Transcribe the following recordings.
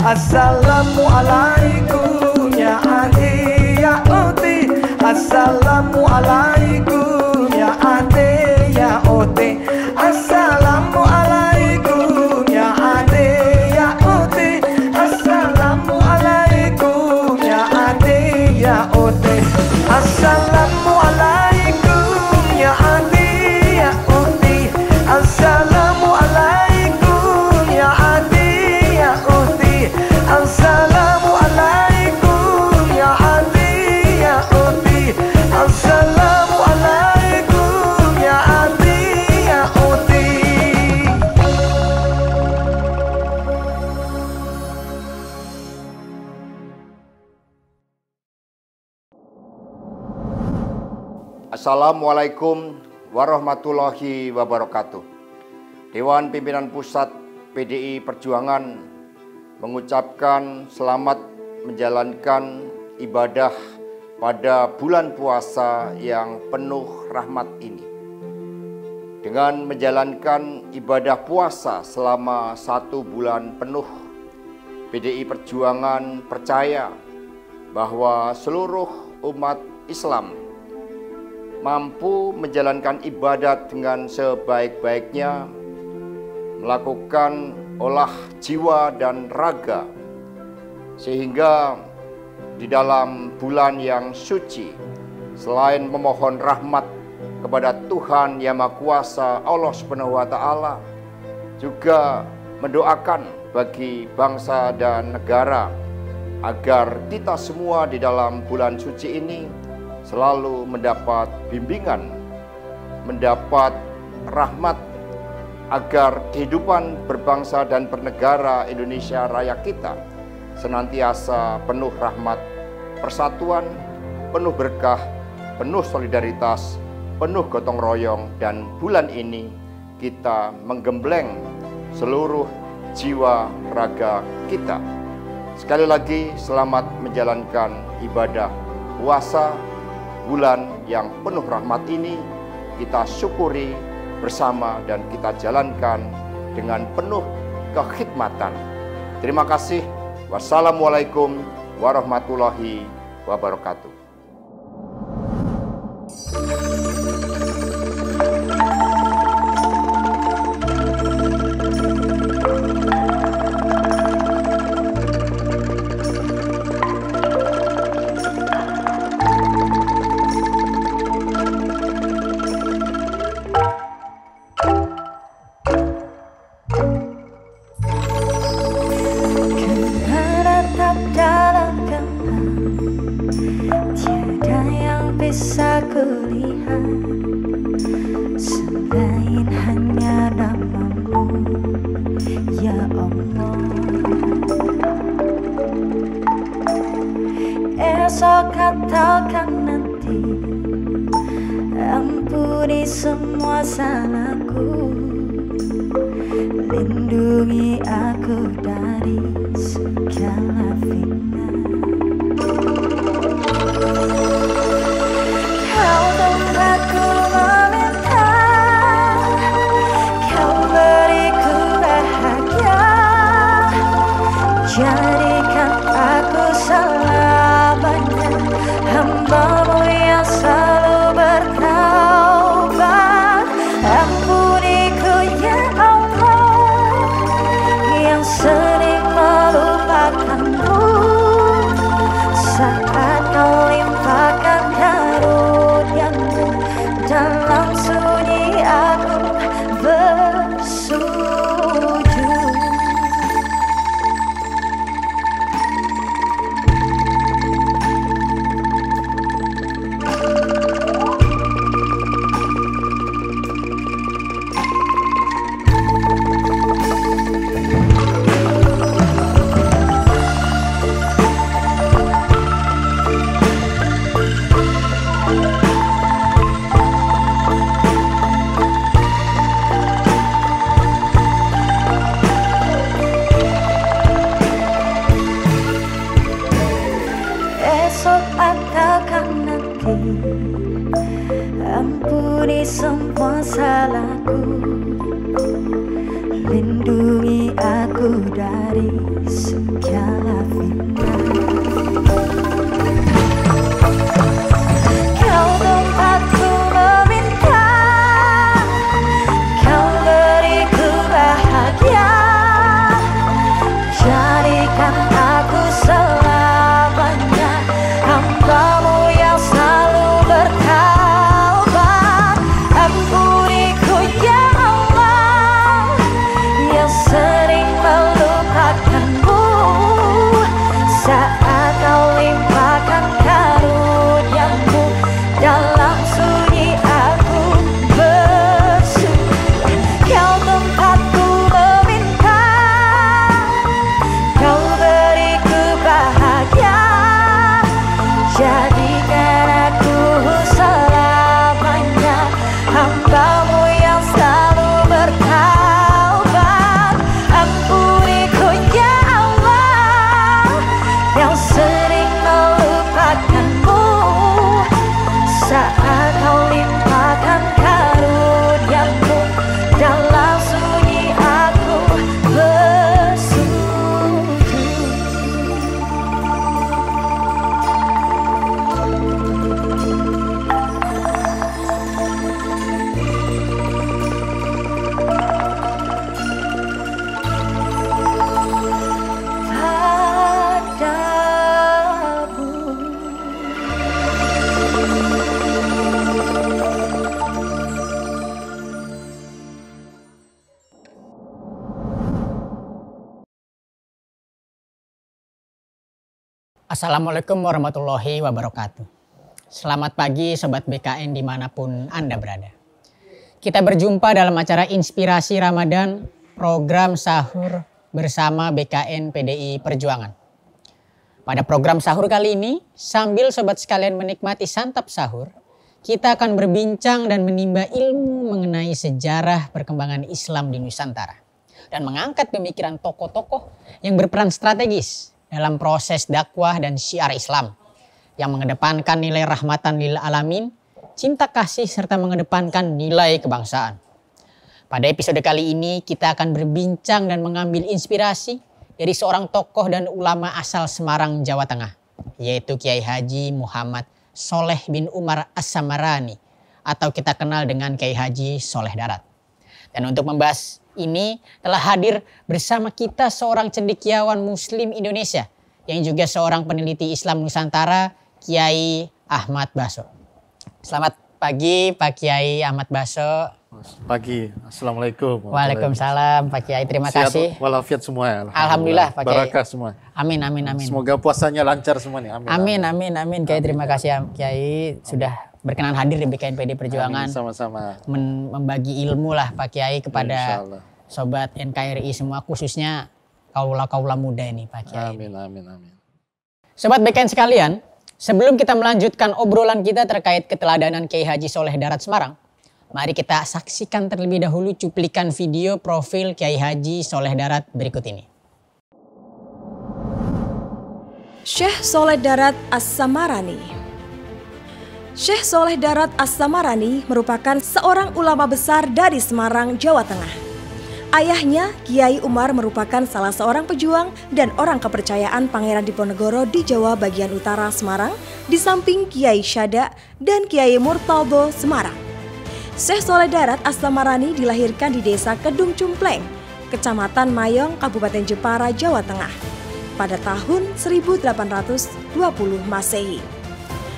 Assalamualaikum ya ade ya ote. Assalamualaikum ya ade ya ote. Assalamualaikum ya ade ya ote. Assalamualaikum ya ade ya ote. Assalamualaikum ya ade ya ote. Assalamualaikum ya ade ya ote. Assalamualaikum ya ade ya ote. Assalamualaikum ya ade ya ote. Assalamualaikum warahmatullahi wabarakatuh. Dewan Pimpinan Pusat PDI Perjuangan mengucapkan selamat menjalankan ibadah pada bulan puasa yang penuh rahmat ini. Dengan menjalankan ibadah puasa selama 1 bulan penuh, PDI Perjuangan percaya bahwa seluruh umat Islam mampu menjalankan ibadat dengan sebaik-baiknya, melakukan olah jiwa dan raga, sehingga di dalam bulan yang suci, selain memohon rahmat kepada Tuhan Yang Maha Kuasa Allah Subhanahu wa Ta'ala, juga mendoakan bagi bangsa dan negara agar kita semua di dalam bulan suci ini selalu mendapat bimbingan, mendapat rahmat, agar kehidupan berbangsa dan bernegara Indonesia Raya kita senantiasa penuh rahmat, persatuan, penuh berkah, penuh solidaritas, penuh gotong royong, dan bulan ini kita menggembleng seluruh jiwa raga kita. Sekali lagi selamat menjalankan ibadah puasa bulan yang penuh rahmat ini. Kita syukuri bersama dan kita jalankan dengan penuh kekhidmatan. Terima kasih. Wassalamualaikum warahmatullahi wabarakatuh. Bisa kulihat selain hanya namamu, ya Allah. Esok katakan nanti, ampuni semua salahku, lindungi aku dari segala fitnah. Aku meminta kau beriku bahagia, jadikan aku selamanya hamba-Mu yang selalu bertaubat. Ampuniku ya Allah yang sering melupakanmu saat kau limpahkan karunia-Mu. Dalam sunyi aku bersujud. Ampuni semua salahku, lindungi aku aku dari segala fitnah. Kau tempatku meminta, kau beriku bahagia, jadikan aku selamanya hambamu yang selalu bertaubat. Ampuniku ya Allah yang sering melupakanmu, saat kau limpahkan karuniamu dalam sunyi aku bersyukur. Kau tempatku meminta, kau beriku bahagia, jadikan aku selamanya hambamu yang selalu bertaubat. Ampuniku ya Allah yang sering melupakanmu, saat kau limpahkan karuniamu dalam sunyi aku bersujud. Assalamualaikum warahmatullahi wabarakatuh. Selamat pagi Sobat BKN dimanapun Anda berada. Kita berjumpa dalam acara Inspirasi Ramadan, program sahur bersama BKN PDI Perjuangan. Pada program sahur kali ini, sambil sobat sekalian menikmati santap sahur, kita akan berbincang dan menimba ilmu mengenai sejarah perkembangan Islam di Nusantara dan mengangkat pemikiran tokoh-tokoh yang berperan strategis dalam proses dakwah dan syiar Islam yang mengedepankan nilai rahmatan lil alamin, cinta kasih serta mengedepankan nilai kebangsaan. Pada episode kali ini kita akan berbincang dan mengambil inspirasi dari seorang tokoh dan ulama asal Semarang, Jawa Tengah, yaitu Kiai Haji Muhammad Sholeh bin Umar As-Samarani atau kita kenal dengan Kiai Haji Sholeh Darat. Dan untuk membahas ini telah hadir bersama kita seorang cendekiawan Muslim Indonesia yang juga seorang peneliti Islam Nusantara, Kiai Ahmad Baso. Selamat pagi Pak Kiai Ahmad Baso. Pagi, Assalamualaikum. Waalaikumsalam Pak Kiai, terima kasih. Walafiat semua ya. Alhamdulillah Pak Kiai. Barakah semua. Amin, amin, amin. Semoga puasanya lancar semua nih. Amin, amin, amin. Kiai, terima kasih Kiai sudah berkenan hadir di BKN PDI Perjuangan. Amin, sama-sama. Membagi ilmu lah Pak Kiai kepada sobat NKRI semua, khususnya kaula-kaula muda ini Pak Kiai. Amin, amin, amin. Sobat BKN sekalian, sebelum kita melanjutkan obrolan kita terkait keteladanan Kiai Haji Sholeh Darat Semarang, mari kita saksikan terlebih dahulu cuplikan video profil Kiai Haji Sholeh Darat berikut ini. Syekh Sholeh Darat As-Samarani. Syekh Sholeh Darat As-Samarani merupakan seorang ulama besar dari Semarang, Jawa Tengah. Ayahnya, Kiai Umar, merupakan salah seorang pejuang dan orang kepercayaan Pangeran Diponegoro di Jawa bagian utara Semarang, di samping Kiai Syada dan Kiai Murtadho Semarang. Syekh Sholeh Darat As-Samarani dilahirkan di Desa Kedung Cumpleng, Kecamatan Mayong, Kabupaten Jepara, Jawa Tengah, pada tahun 1820 Masehi.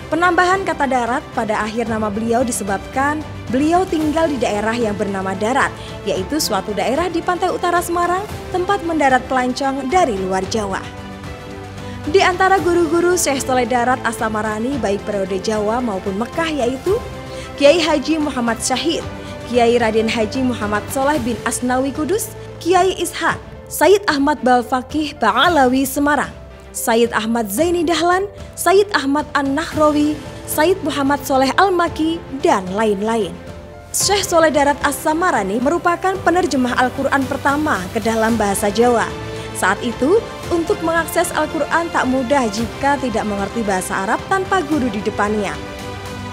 Penambahan kata darat pada akhir nama beliau disebabkan beliau tinggal di daerah yang bernama Darat, yaitu suatu daerah di pantai utara Semarang, tempat mendarat pelancong dari luar Jawa. Di antara guru-guru Syekh Sholeh Darat As-Samarani baik periode Jawa maupun Mekah yaitu Kiai Haji Muhammad Syahid, Kiai Raden Haji Muhammad Sholeh bin Asnawi Kudus, Kiai Ishaq, Sayyid Ahmad Balfaqih Ba'alawi Semarang, Sayyid Ahmad Zaini Dahlan, Sayyid Ahmad An-Nahrawi, Sayyid Muhammad Sholeh Al-Maki, dan lain-lain. Syekh Sholeh Darat As-Samarani merupakan penerjemah Al-Quran pertama ke dalam bahasa Jawa. Saat itu, untuk mengakses Al-Quran tak mudah jika tidak mengerti bahasa Arab tanpa guru di depannya.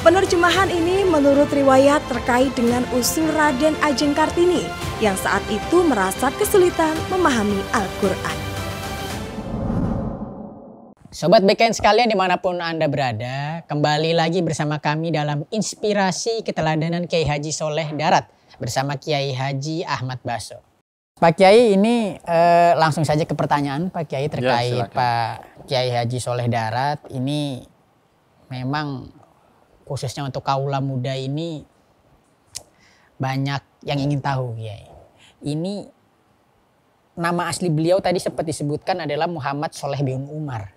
Penerjemahan ini menurut riwayat terkait dengan usul Raden Ajeng Kartini yang saat itu merasa kesulitan memahami Al-Quran. Sobat BKN sekalian dimanapun Anda berada, kembali lagi bersama kami dalam Inspirasi Keteladanan Kiai Haji Soleh Darat bersama Kiai Haji Ahmad Baso. Pak Kiai, ini langsung saja ke pertanyaan Pak Kiai terkait Pak Kiai Haji Soleh Darat. Ini memang khususnya untuk kaula muda ini banyak yang ingin tahu, Kiai. Ini nama asli beliau tadi sempat disebutkan adalah Muhammad Soleh bin Umar.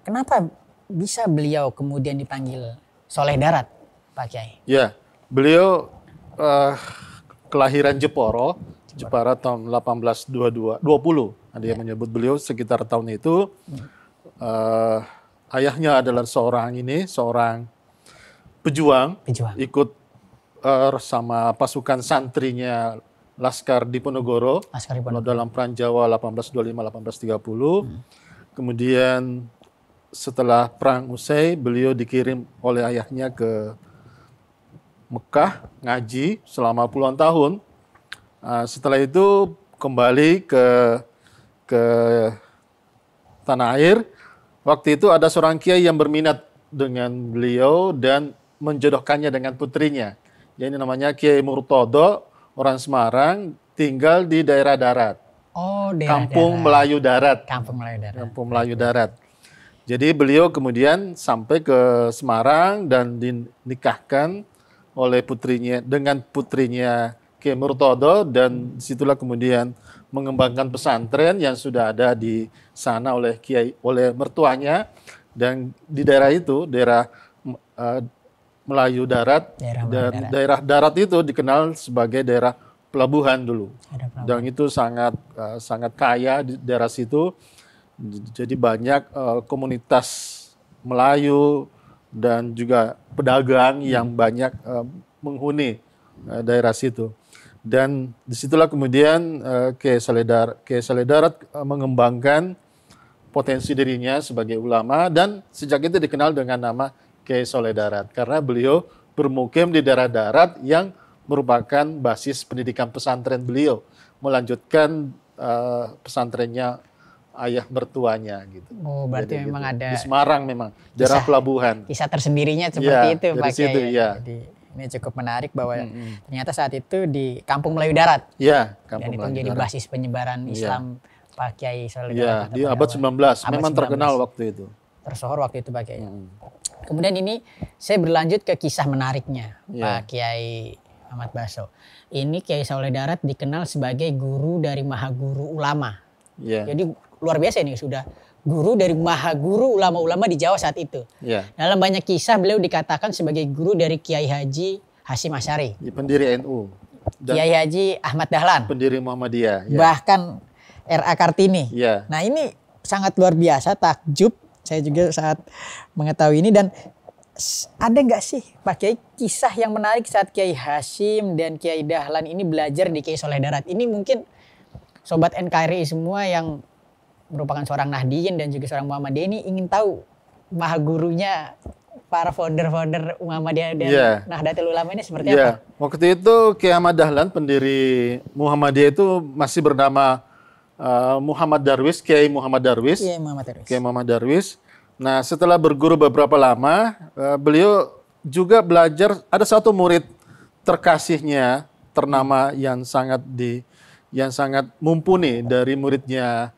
Kenapa bisa beliau kemudian dipanggil Soleh Darat, Pak Kiai? Ya, beliau kelahiran Jepara tahun 1820. Ada yang menyebut beliau sekitar tahun itu. Ayahnya adalah seorang pejuang. Ikut sama pasukan santrinya Laskar Diponegoro dalam Perang Jawa 1825-1830. Kemudian setelah perang usai, beliau dikirim oleh ayahnya ke Mekah ngaji selama puluhan tahun. Setelah itu kembali ke tanah air. Waktu itu ada seorang kiai yang berminat dengan beliau dan menjodohkannya dengan putrinya. Ini namanya Kiai Murtodo, orang Semarang, tinggal di daerah darat. Oh, Kampung Melayu Darat. Kampung Melayu Darat. Kampung Melayu Darat. Jadi beliau kemudian sampai ke Semarang dan dinikahkan oleh dengan putrinya Kiai Murtodo, dan disitulah kemudian mengembangkan pesantren yang sudah ada di sana oleh mertuanya. Dan di daerah itu, daerah Melayu Darat, daerah darat itu dikenal sebagai daerah pelabuhan dulu. Dan itu sangat kaya di daerah situ. Jadi banyak komunitas Melayu dan juga pedagang yang banyak menghuni daerah situ. Dan disitulah kemudian Kiai Soleh Darat mengembangkan potensi dirinya sebagai ulama, dan sejak itu dikenal dengan nama Kiai Soleh Darat karena beliau bermukim di daerah darat yang merupakan basis pendidikan pesantren beliau, melanjutkan pesantrennya ayah mertuanya gitu. Oh, berarti jadi memang ada di Semarang, memang daerah pelabuhan. Kisah tersendirinya seperti itu, Pak Kiai. Ya. Jadi ini cukup menarik bahwa ternyata saat itu di Kampung Melayu Darat. Ya, Kampung Melayu Darat. Dan itu menjadi basis penyebaran Islam Pak Kiai Soleh Ya, Darat. di abad 19 memang terkenal waktu itu. Tersohor waktu itu Pak Kiai. Kemudian ini saya berlanjut ke kisah menariknya Pak Kiai Ahmad Baso. Ini Kiai Soleh Darat dikenal sebagai guru dari maha guru ulama. Jadi luar biasa ini, sudah guru dari maha guru ulama-ulama di Jawa saat itu. Dalam banyak kisah beliau dikatakan sebagai guru dari Kiai Haji Hasyim Asy'ari, pendiri NU. Kiai Haji Ahmad Dahlan, pendiri Muhammadiyah. Bahkan R.A. Kartini. Nah ini sangat luar biasa, takjub saya juga saat mengetahui ini. Dan ada nggak sih Pak Kiai kisah yang menarik saat Kiai Hasyim dan Kiai Dahlan ini belajar di Kiai Soleh Darat? Ini mungkin sobat NKRI semua yang merupakan seorang Nahdiyin dan juga seorang Muhammadiyah ini ingin tahu maha gurunya para founder Muhammadiyah dan Nahdlatul Ulama ini seperti apa? Waktu itu Kiai Ahmad Dahlan, pendiri Muhammadiyah, itu masih bernama Muhammad Darwis, Kiai Muhammad Darwis. Kiai Muhammad Darwis. Nah, setelah berguru beberapa lama, beliau juga belajar, ada satu murid terkasihnya ternama yang sangat mumpuni dari muridnya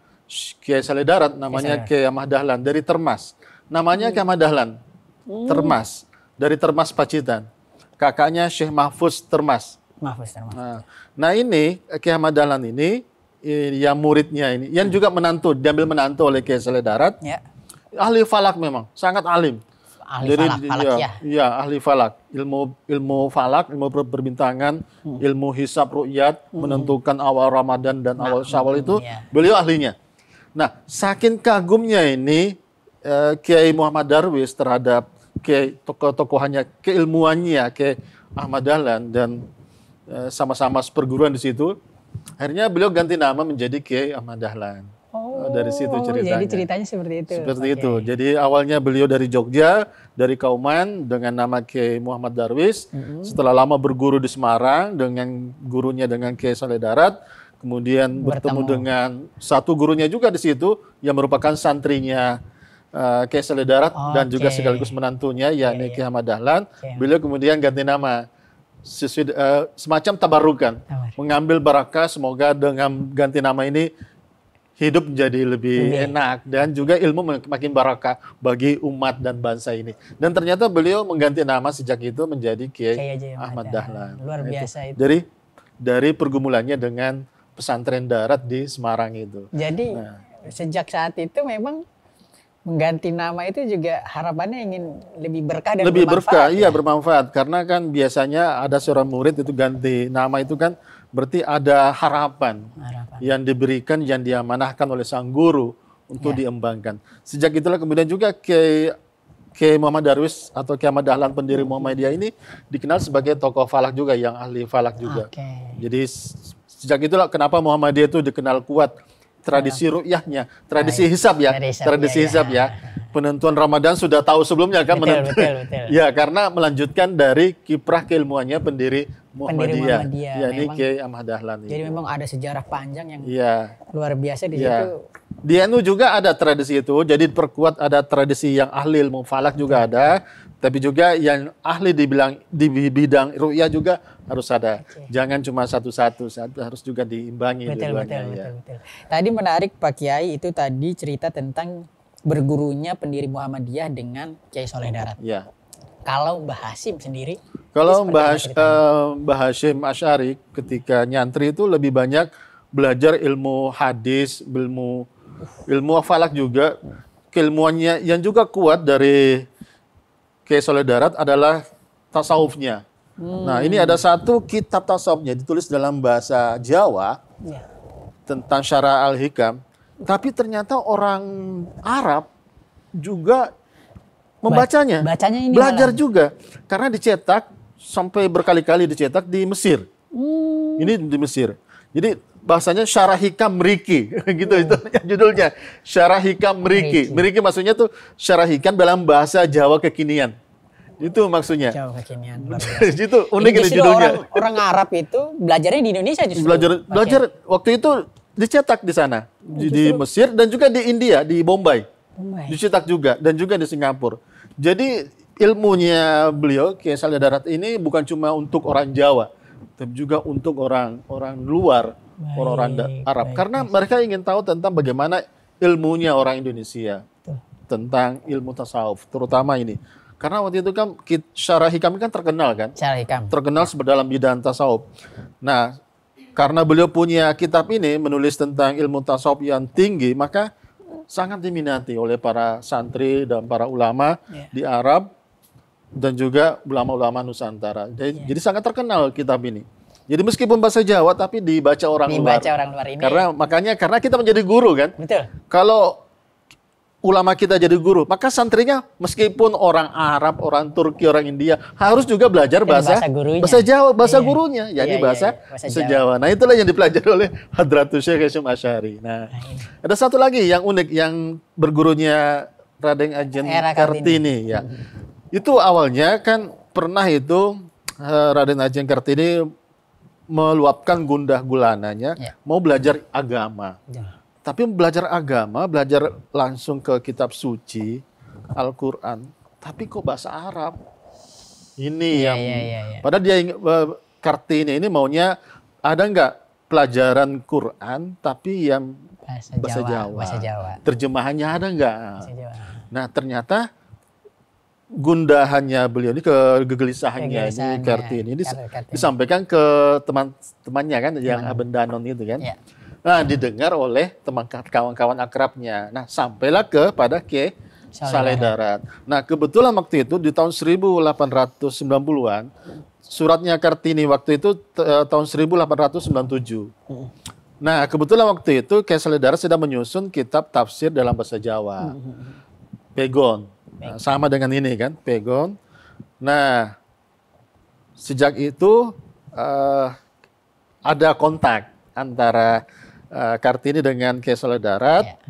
Kiai Soleh Darat, namanya Kiai Ahmad Dahlan dari Termas. Namanya Kiai Ahmad Dahlan, Termas, dari Termas Pacitan. Kakaknya Syekh Mahfuz Termas. Nah ini Kiai Ahmad Dahlan ini, yang muridnya ini, yang juga diambil menantu oleh Kiai Soleh Darat. Ahli falak memang, sangat alim. Ahli falak, ilmu falak, ilmu perbintangan, ilmu hisab ru'yat, menentukan awal Ramadan dan awal Syawal itu, beliau ahlinya. Nah, saking kagumnya ini Kiai Muhammad Darwis terhadap tokoh-tokohannya, keilmuannya Kiai Ahmad Dahlan, dan sama-sama seperguruan di situ. Akhirnya beliau ganti nama menjadi Kiai Ahmad Dahlan. Dari situ ceritanya. Jadi ceritanya seperti itu. Seperti Oke. itu. Jadi awalnya beliau dari Jogja, dari Kauman dengan nama Kiai Muhammad Darwis. Setelah lama berguru di Semarang dengan gurunya dengan Kiai Saleh Darat, kemudian bertemu dengan satu gurunya juga di situ yang merupakan santrinya Kiai Saleh Darat dan juga sekaligus menantunya yakni Kiai Ahmad Dahlan. Beliau kemudian ganti nama semacam tabarukan, mengambil barakah, semoga dengan ganti nama ini hidup menjadi lebih enak dan juga ilmu makin barakah bagi umat dan bangsa ini. Dan ternyata beliau mengganti nama sejak itu menjadi Kiai Ahmad Dahlan. Luar biasa itu. Dari pergumulannya dengan pesantren darat di Semarang itu. Jadi sejak saat itu memang mengganti nama itu juga harapannya ingin lebih berkah dan lebih berkah, bermanfaat. iya bermanfaat. Karena kan biasanya ada seorang murid itu ganti nama itu kan berarti ada harapan yang diberikan, yang diamanahkan oleh sang guru untuk diembangkan. Sejak itulah kemudian juga Kiai Muhammad Darwis atau Kiai Ahmad Dahlan pendiri Muhammadiyah ini dikenal sebagai tokoh falak juga, yang ahli falak juga. Jadi sejak itulah kenapa Muhammadiyah itu dikenal kuat tradisi ru'yahnya, tradisi hisab ya, tradisi hisab ya. Penentuan Ramadan sudah tahu sebelumnya kan, betul. Ya, karena melanjutkan dari kiprah keilmuannya pendiri Muhammadiyah, yakni Kiai Ahmad Dahlan. Jadi memang ada sejarah panjang yang ya, luar biasa di situ. Di NU juga ada tradisi itu, jadi diperkuat ada tradisi yang ahli ilmu falak juga ada, tapi juga yang ahli di bidang ru'yah juga harus ada. Jangan cuma satu-satu, harus juga diimbangi. Betul. Tadi menarik Pak Kiai itu tadi cerita tentang bergurunya pendiri Muhammadiyah dengan Kiai Saleh Darat. Ya. Kalau Mbah Hasyim sendiri? Kalau Mbah Hasyim Asy'ari ketika nyantri itu lebih banyak belajar ilmu hadis, ilmu falak juga. Keilmuannya yang juga kuat dari Kiai Saleh Darat adalah tasawufnya. Nah, ini ada satu kitab tasawufnya ditulis dalam bahasa Jawa tentang Syarah Al-Hikam, tapi ternyata orang Arab juga membacanya, ini belajar juga karena dicetak sampai berkali-kali dicetak di Mesir. Ini di Mesir. Jadi bahasanya Syarah Hikam Mriki gitu itu judulnya. Syarah Hikam Mriki. Mriki maksudnya tuh Syarah Hikam dalam bahasa Jawa kekinian. Itu maksudnya. Jauh kekinian. Itu unik ini judulnya. Orang Arab itu belajarnya di Indonesia justru. Belajar waktu itu dicetak di sana, di Mesir dan juga di India, di Bombay. Dicetak juga dan juga di Singapura. Jadi ilmunya beliau Kiai Saleh Darat ini bukan cuma untuk orang Jawa, tapi juga untuk orang luar, orang Arab. Karena mereka ingin tahu tentang bagaimana ilmunya orang Indonesia tentang ilmu tasawuf, terutama ini. Karena waktu itu kan Syarah Hikam kan terkenal kan? Syarah Hikam. Terkenal dalam bidang tasawuf. Nah, karena beliau punya kitab ini menulis tentang ilmu tasawuf yang tinggi, maka sangat diminati oleh para santri dan para ulama di Arab dan juga ulama-ulama Nusantara. Jadi sangat terkenal kitab ini. Jadi meskipun bahasa Jawa tapi dibaca orang luar. Ini. Karena kita menjadi guru kan? Betul. Kalau ulama kita jadi guru, maka santrinya meskipun orang Arab, orang Turki, orang India harus juga belajar bahasa Jawa, bahasa gurunya, jadi bahasa Jawa. Nah, itulah yang dipelajari oleh Hadratus Syekh Hasyim Asy'ari. Nah, ada satu lagi yang unik yang bergurunya Raden Ajeng Kartini ya. Itu awalnya kan pernah itu Raden Ajeng Kartini meluapkan gundah gulananya mau belajar agama. Tapi belajar agama, belajar langsung ke kitab suci, Al-Quran. Tapi kok bahasa Arab? Ini yang... Padahal dia Kartini ini maunya ada nggak pelajaran Quran, tapi yang bahasa Jawa. Terjemahannya ada nggak? Nah ternyata gundahannya beliau ini, kegelisahannya ini Kartini ini disampaikan ke teman-temannya kan, yang Aben Danon itu kan. Nah, didengar oleh kawan-kawan akrabnya. Nah, sampailah kepada Kiai Saleh Darat. Nah, kebetulan waktu itu di tahun 1890-an, suratnya Kartini waktu itu tahun 1897. Nah, kebetulan waktu itu Kiai Saleh Darat sedang menyusun kitab tafsir dalam bahasa Jawa. Pegon. Nah, sama dengan ini kan, Pegon. Nah, sejak itu ada kontak antara Kartini dengan Kiai Saleh Darat Ya.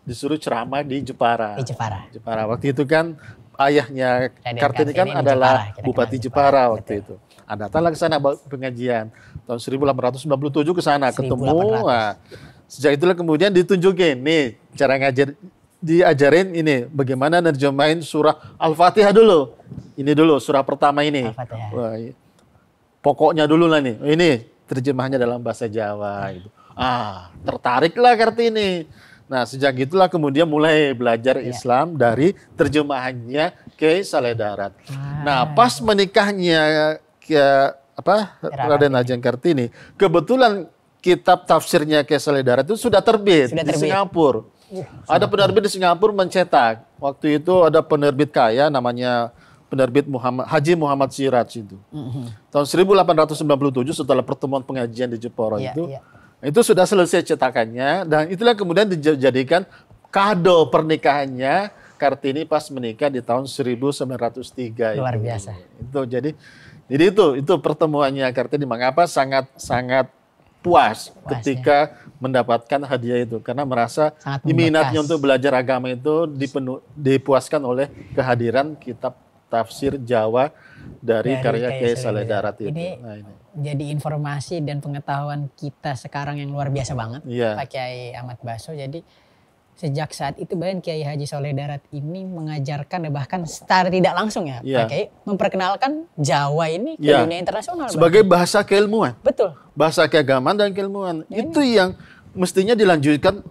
disuruh ceramah di Jepara. Di Jepara. Jepara. Waktu itu kan ayahnya Raden Kartini kan Kartini di adalah Jepara. Kita Bupati kenal Jepara Jepara, waktu itu. Datanglah ke sana pengajian. Tahun 1897 ke sana ketemu. 1800. Nah, sejak itulah kemudian ditunjukin nih cara diajarin ini bagaimana nerjemahin surah Al-Fatihah dulu. Ini dulu surah pertama ini. Al-Fatihah. Wah, pokoknya dulu lah nih. Ini terjemahannya dalam bahasa Jawa gitu. Tertariklah Kartini. Nah, sejak itulah kemudian mulai belajar Islam dari terjemahannya Kiai Saleh Darat. Nah, pas menikahnya Raden Ajeng Kartini, kebetulan kitab tafsirnya Kiai Saleh Darat itu sudah terbit di Singapura. Ada penerbit di Singapura mencetak. Waktu itu ada penerbit kaya namanya penerbit Haji Muhammad Siraj itu. Tahun 1897 setelah pertemuan pengajian di Jepara itu sudah selesai cetakannya dan itulah kemudian dijadikan kado pernikahannya Kartini pas menikah di tahun 1903. Luar biasa. Jadi itu pertemuannya Kartini. Mengapa sangat puas ketika mendapatkan hadiah itu karena merasa minatnya untuk belajar agama itu dipuaskan oleh kehadiran kitab tafsir Jawa dari karya Kiai Saleh Darat itu. Ini jadi informasi dan pengetahuan kita sekarang yang luar biasa banget, Pak Kiai Ahmad Baso. Jadi sejak saat itu bahkan Kiai Haji Saleh Darat ini mengajarkan bahkan secara tidak langsung Pak Kiai memperkenalkan Jawa ini ke dunia internasional. Sebagai bahasa keilmuan. Betul. Bahasa keagamaan dan keilmuan. Itu yang mestinya dilanjutkan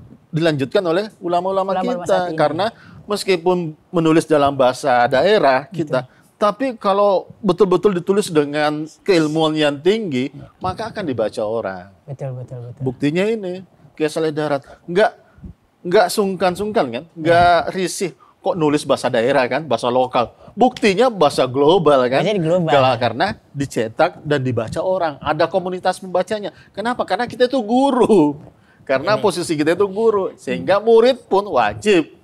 oleh ulama-ulama kita karena meskipun menulis dalam bahasa daerah kita, tapi kalau betul-betul ditulis dengan keilmuan yang tinggi, maka akan dibaca orang. Betul. Buktinya ini, Kiai Saleh Darat nggak sungkan-sungkan kan, nggak risih kok nulis bahasa daerah kan, bahasa lokal. Buktinya bahasa global kan, karena dicetak dan dibaca orang. Ada komunitas pembacanya. Kenapa? Karena kita itu guru. Karena posisi kita itu guru, sehingga murid pun wajib.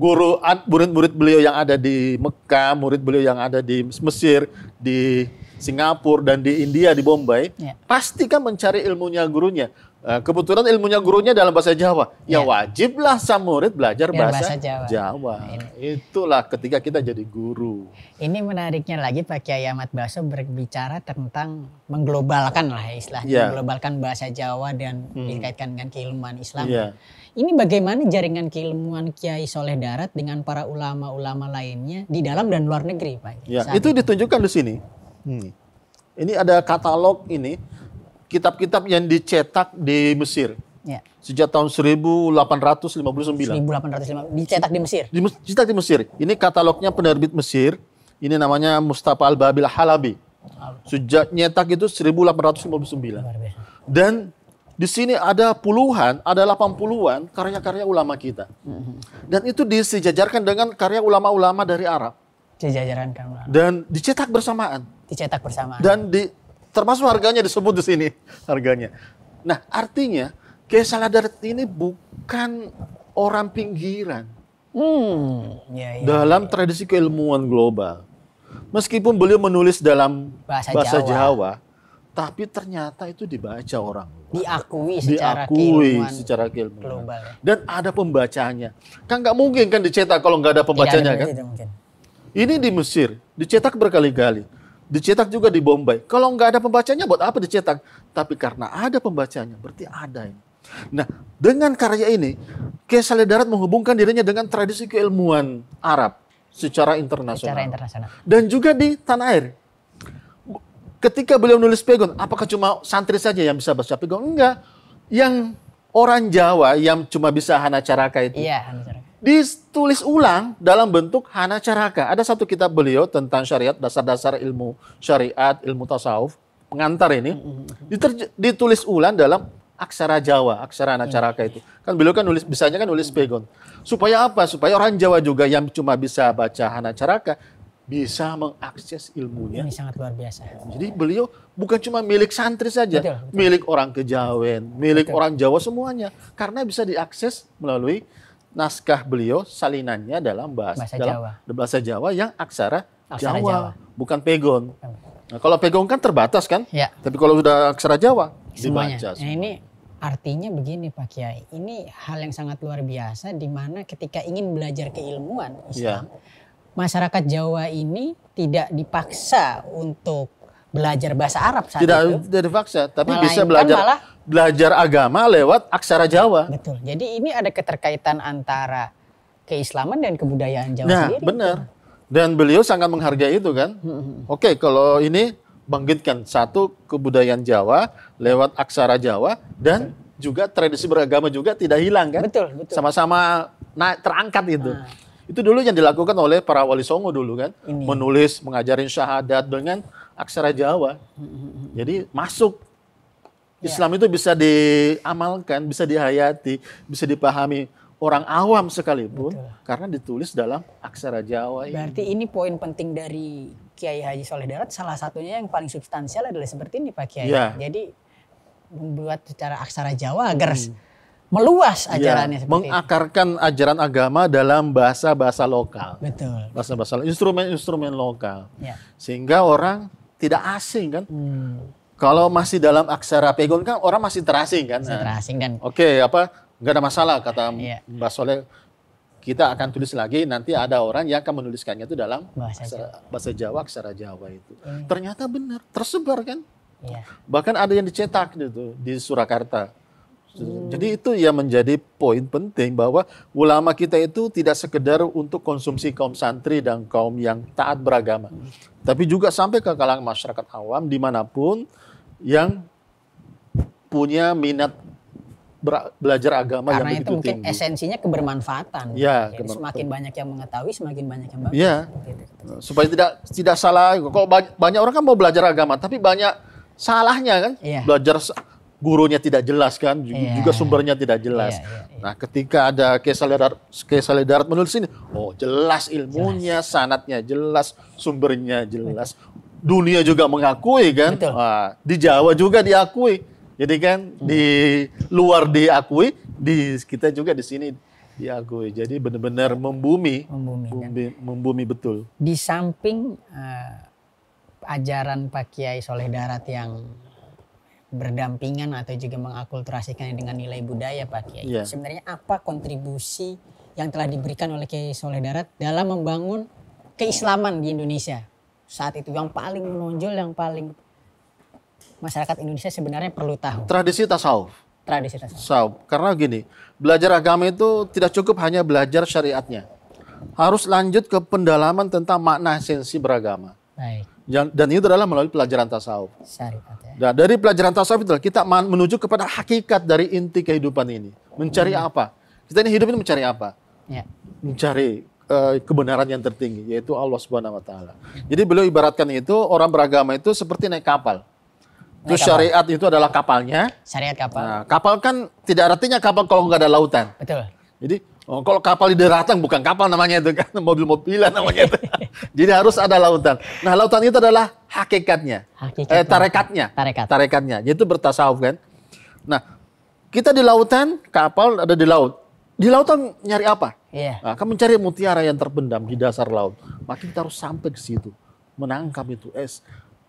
Murid-murid beliau yang ada di Mekah, murid beliau yang ada di Mesir, di Singapura dan di India, di Bombay, pasti kan mencari ilmunya gurunya. Kebetulan ilmunya gurunya dalam bahasa Jawa, ya wajiblah sang murid belajar bahasa Jawa. Itulah ketika kita jadi guru. Ini menariknya lagi Pak Kiai Ahmad Baso berbicara tentang mengglobalkan lah istilahnya, mengglobalkan bahasa Jawa dan dikaitkan dengan keilmuan Islam. Ini bagaimana jaringan keilmuan Kiai Saleh Darat dengan para ulama-ulama lainnya di dalam dan luar negeri, Pak? Itu ditunjukkan di sini. Ini ada katalog ini, kitab-kitab yang dicetak di Mesir. Sejak tahun 1859. 1859 dicetak di Mesir. Dicetak di Mesir. Ini katalognya penerbit Mesir. Ini namanya Mustafa Al-Babil Halabi. Sejak nyetak itu 1859. Dan di sini ada 80-an karya-karya ulama kita. Dan itu disejajarkan dengan karya ulama-ulama dari Arab. Dan dicetak bersamaan. Dan termasuk harganya disebut di sini harganya. Nah, artinya Kiai Saleh Darat ini bukan orang pinggiran dalam tradisi keilmuan global. Meskipun beliau menulis dalam bahasa Jawa, tapi ternyata itu dibaca orang. Diakui secara keilmuan global. Dan ada pembacanya. Kan nggak mungkin kan dicetak kalau nggak ada pembacanya kan? Ini di Mesir dicetak berkali-kali. Dicetak juga di Bombay. Kalau nggak ada pembacanya, buat apa dicetak? Tapi karena ada pembacanya, berarti ada ini. Nah, dengan karya ini, Kiai Saleh Darat menghubungkan dirinya dengan tradisi keilmuan Arab secara internasional. Dan juga di tanah air. Ketika beliau nulis pegon, apakah cuma santri saja yang bisa baca pegon? Enggak. Yang orang Jawa yang cuma bisa hana caraka itu. Ditulis ulang dalam bentuk hana caraka. Ada satu kitab beliau tentang syariat, dasar-dasar ilmu syariat, ilmu tasawuf, pengantar ini, ditulis ulang dalam aksara Jawa, aksara hana caraka itu. Kan beliau kan bisanya nulis pegon. Supaya apa? Supaya orang Jawa juga yang cuma bisa baca hana caraka bisa mengakses ilmunya. Ini sangat luar biasa. Jadi beliau bukan cuma milik santri saja, milik orang Kejawen, milik orang Jawa semuanya. Karena bisa diakses melalui naskah beliau, salinannya dalam bahasa Jawa yang aksara Jawa, bukan pegon. Nah, kalau pegon kan terbatas kan, tapi kalau sudah aksara Jawa dibaca. Nah, ini Artinya begini Pak Kiai, ini hal yang sangat luar biasa di mana ketika ingin belajar keilmuan Islam, masyarakat Jawa ini tidak dipaksa untuk belajar bahasa Arab saat itu. Tidak dipaksa, tapi Melainkan bisa malah- belajar agama lewat aksara Jawa. Betul. Jadi ini ada keterkaitan antara keislaman dan kebudayaan Jawa Nah, sendiri. benar. Dan beliau sangat menghargai itu kan. Oke, kalau ini bangkitkan satu kebudayaan Jawa lewat aksara Jawa dan juga tradisi beragama juga tidak hilang kan. Betul, betul. Sama-sama terangkat itu. Itu dulu yang dilakukan oleh para wali songo dulu kan. Ini. Menulis, mengajarin syahadat dengan aksara Jawa. Jadi masuk. Islam itu bisa diamalkan, bisa dihayati, bisa dipahami orang awam sekalipun karena ditulis dalam aksara Jawa ini. Berarti ini poin penting dari Kiai Haji Soleh Darat, salah satunya yang paling substansial adalah seperti ini Pak Kiai. Ya. Jadi membuat secara aksara Jawa agar meluas ajarannya seperti itu. mengakarkan ajaran agama dalam bahasa-bahasa lokal. Betul. Bahasa-bahasa instrumen-instrumen lokal. Ya. Sehingga orang tidak asing kan. Kalau masih dalam aksara pegon kan orang masih terasing kan. Bisa terasing dan Oke, nggak ada masalah kata Iya. Mbak Soleh. Kita akan tulis lagi, nanti ada orang yang akan menuliskannya itu dalam bahasa Jawa, aksara Jawa itu. Ternyata benar, tersebar kan. ya. Bahkan ada yang dicetak gitu di Surakarta. Jadi itu yang menjadi poin penting bahwa ulama kita itu tidak sekedar untuk konsumsi kaum santri dan kaum yang taat beragama. Tapi juga sampai ke kalangan masyarakat awam dimanapun yang punya minat belajar agama Karena yang itu begitu mungkin tinggi. esensinya kebermanfaatan. Ya, Jadi semakin banyak yang mengetahui, semakin banyak yang bagus. Iya. Supaya tidak salah. Kalau banyak orang kan mau belajar agama, tapi banyak salahnya kan. Iya. Belajar gurunya tidak jelas kan, Iya. juga sumbernya tidak jelas. Iya. Nah, ketika ada Kiai Saleh Darat menulis ini, oh jelas ilmunya, sanadnya jelas, sumbernya jelas. Dunia juga mengakui kan. Betul. Wah, di Jawa juga diakui. Jadi kan di luar diakui, di kita juga di sini diakui. Jadi benar-benar membumi betul. Di samping ajaran Pak Kiai Soleh Darat yang berdampingan atau juga mengakulturasikannya dengan nilai budaya Pak Kiai. Iya. Sebenarnya apa kontribusi yang telah diberikan oleh Kiai Soleh Darat dalam membangun keislaman di Indonesia saat itu yang paling menonjol, yang paling masyarakat Indonesia sebenarnya perlu tahu? Tradisi tasawuf. Tradisi tasawuf. Karena gini, belajar agama itu tidak cukup hanya belajar syariatnya. Harus lanjut ke pendalaman tentang makna esensi beragama. Baik. Dan itu adalah melalui pelajaran tasawuf. Syariat ya. Dan dari pelajaran tasawuf itu kita menuju kepada hakikat dari inti kehidupan ini. Mencari apa? Kita ini hidup ini mencari apa? Ya. Mencari kebenaran yang tertinggi, yaitu Allah Subhanahu wa Ta'ala. Jadi beliau ibaratkan itu orang beragama itu seperti naik kapal. Itu syariat itu adalah kapalnya. Syariat kapal. Nah, kapal kan tidak artinya kapal kalau nggak ada lautan. Betul. Jadi kalau kapal di daratan bukan kapal namanya itu kan, mobil-mobilan namanya itu. Jadi harus ada lautan. Nah, lautan itu adalah hakikatnya. Tarekatnya. Tarekatnya. Yaitu bertasawuf kan. Nah, kita di lautan, kapal ada di laut. Di lautan nyari apa? Iya. Nah, kan mencari mutiara yang terpendam di dasar laut. Maka kita harus sampai ke situ. Menangkap itu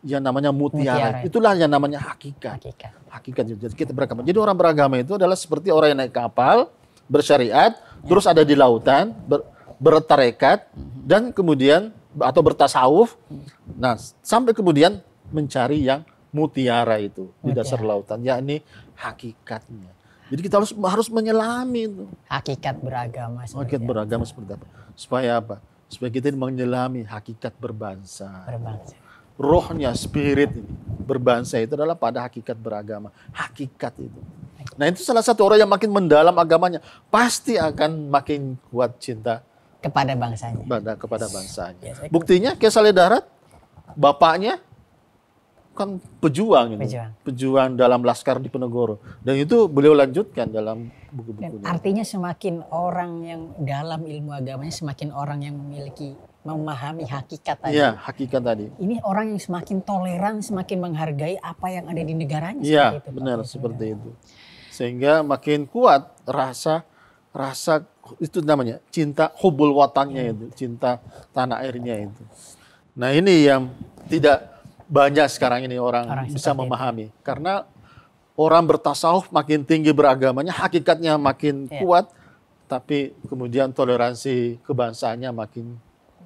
yang namanya mutiara. Itulah yang namanya hakikat. Hakikat. Jadi kita beragama. Jadi orang beragama itu adalah seperti orang yang naik kapal, bersyariat, terus ada di lautan, bertarekat, dan kemudian atau bertasawuf. Nah, sampai kemudian mencari yang mutiara itu di dasar lautan, yakni hakikatnya. Jadi kita harus menyelami itu. Hakikat beragama. Hakikat beragama seperti apa? Supaya apa? Supaya kita menyelamati hakikat berbangsa. Rohnya, spirit ini, berbangsa itu adalah pada hakikat beragama. Hakikat itu. Nah, itu salah satu orang yang makin mendalam agamanya, pasti akan makin kuat cinta kepada bangsanya. Kepada bangsanya. Buktinya Kiai Saleh Darat, bapaknya kan pejuang ini. Pejuang dalam Laskar Diponegoro. Dan itu beliau lanjutkan dalam buku-bukunya. Artinya semakin orang yang dalam ilmu agamanya, semakin orang yang memahami hakikat tadi. Iya, hakikat tadi. Ini orang yang semakin toleran, semakin menghargai apa yang ada di negaranya. Iya, benar seperti itu. Sehingga makin kuat rasa itu namanya cinta hubul watannya itu, cinta tanah airnya itu. Nah, ini yang tidak banyak sekarang ini orang bisa memahami. Karena orang bertasawuf makin tinggi beragamanya, hakikatnya makin Iya. kuat, tapi kemudian toleransi kebangsaannya makin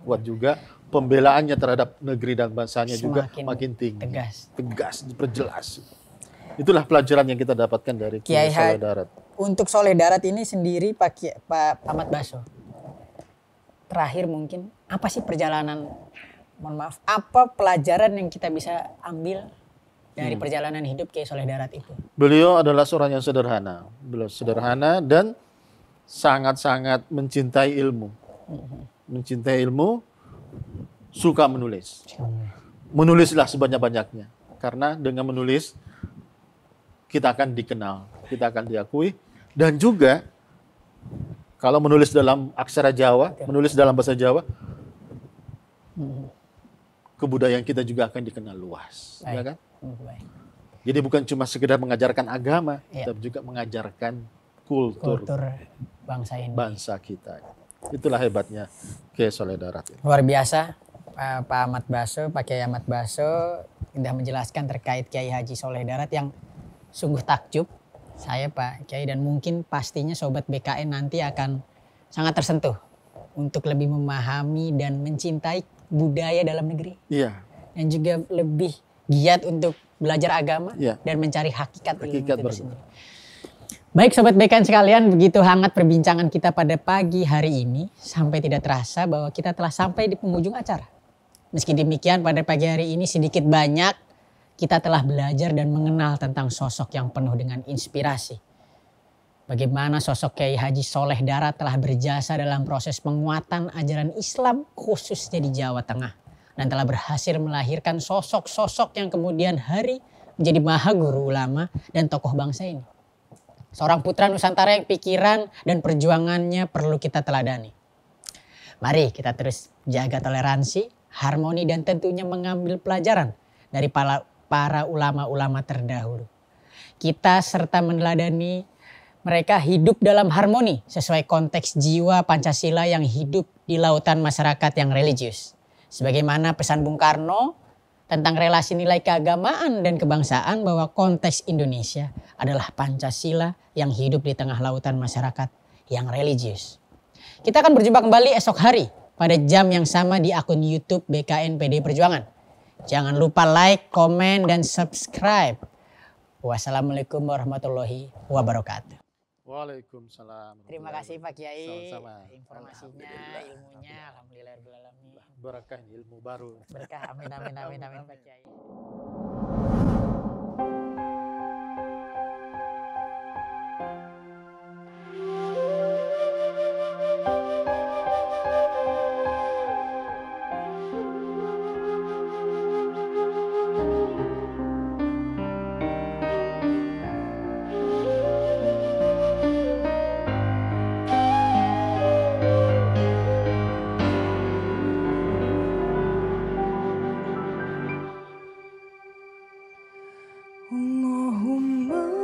kuat juga, pembelaannya terhadap negeri dan bangsanya juga Semakin makin tinggi. tegas. Diperjelas. Itulah pelajaran yang kita dapatkan dari Kiai Kiai Soleh Darat. Untuk Soleh Darat ini sendiri Pak Ahmad Baso, terakhir mungkin apa sih perjalanan, mohon maaf, apa pelajaran yang kita bisa ambil dari perjalanan hidup Kiai Soleh Darat itu? Beliau adalah seorang yang sederhana. Beliau sederhana dan sangat-sangat mencintai ilmu. Mencintai ilmu, suka menulis. Menulislah sebanyak-banyaknya. Karena dengan menulis, kita akan dikenal, kita akan diakui. Dan juga, kalau menulis dalam aksara Jawa, menulis dalam bahasa Jawa, kebudayaan kita juga akan dikenal luas. Ya kan? Baik. Jadi bukan cuma sekedar mengajarkan agama, Iya. tapi juga mengajarkan kultur Bangsa ini. bangsa kita. Itulah hebatnya Kiai Soleh Darat. Luar biasa Pak Ahmad Baso, Pak Kiai Ahmad Baso sudah menjelaskan terkait Kiai Haji Soleh Darat yang sungguh takjub. Saya Pak Kiai dan mungkin pastinya Sobat BKN nanti akan sangat tersentuh untuk lebih memahami dan mencintai budaya dalam negeri. Iya, Dan juga lebih giat untuk belajar agama Iya. dan mencari hakikat ilmu Hakikat itu baru. sendiri. Baik Sobat BKN sekalian, begitu hangat perbincangan kita pada pagi hari ini. Sampai tidak terasa bahwa kita telah sampai di penghujung acara. Meski demikian pada pagi hari ini sedikit banyak kita telah belajar dan mengenal tentang sosok yang penuh dengan inspirasi. Bagaimana sosok Kiai Haji Soleh Darat telah berjasa dalam proses penguatan ajaran Islam khususnya di Jawa Tengah. Dan telah berhasil melahirkan sosok-sosok yang kemudian hari menjadi maha guru ulama dan tokoh bangsa ini. Seorang putra Nusantara yang pikiran dan perjuangannya perlu kita teladani. Mari kita terus jaga toleransi, harmoni dan tentunya mengambil pelajaran dari para ulama-ulama terdahulu. Kita serta meneladani mereka hidup dalam harmoni sesuai konteks jiwa Pancasila yang hidup di lautan masyarakat yang religius. Sebagaimana pesan Bung Karno tentang relasi nilai keagamaan dan kebangsaan bahwa konteks Indonesia adalah Pancasila yang hidup di tengah lautan masyarakat yang religius. Kita akan berjumpa kembali esok hari pada jam yang sama di akun YouTube BKN PD Perjuangan. Jangan lupa like, komen, dan subscribe. Wassalamualaikum warahmatullahi wabarakatuh. Waalaikumsalam. Terima kasih Pak Kiai. Sama-sama. Informasinya, ilmunya, alhamdulillahirobbilalamin. Berkah ilmu baru. Berkah, amin amin amin amin Pak Kiai. Allahumma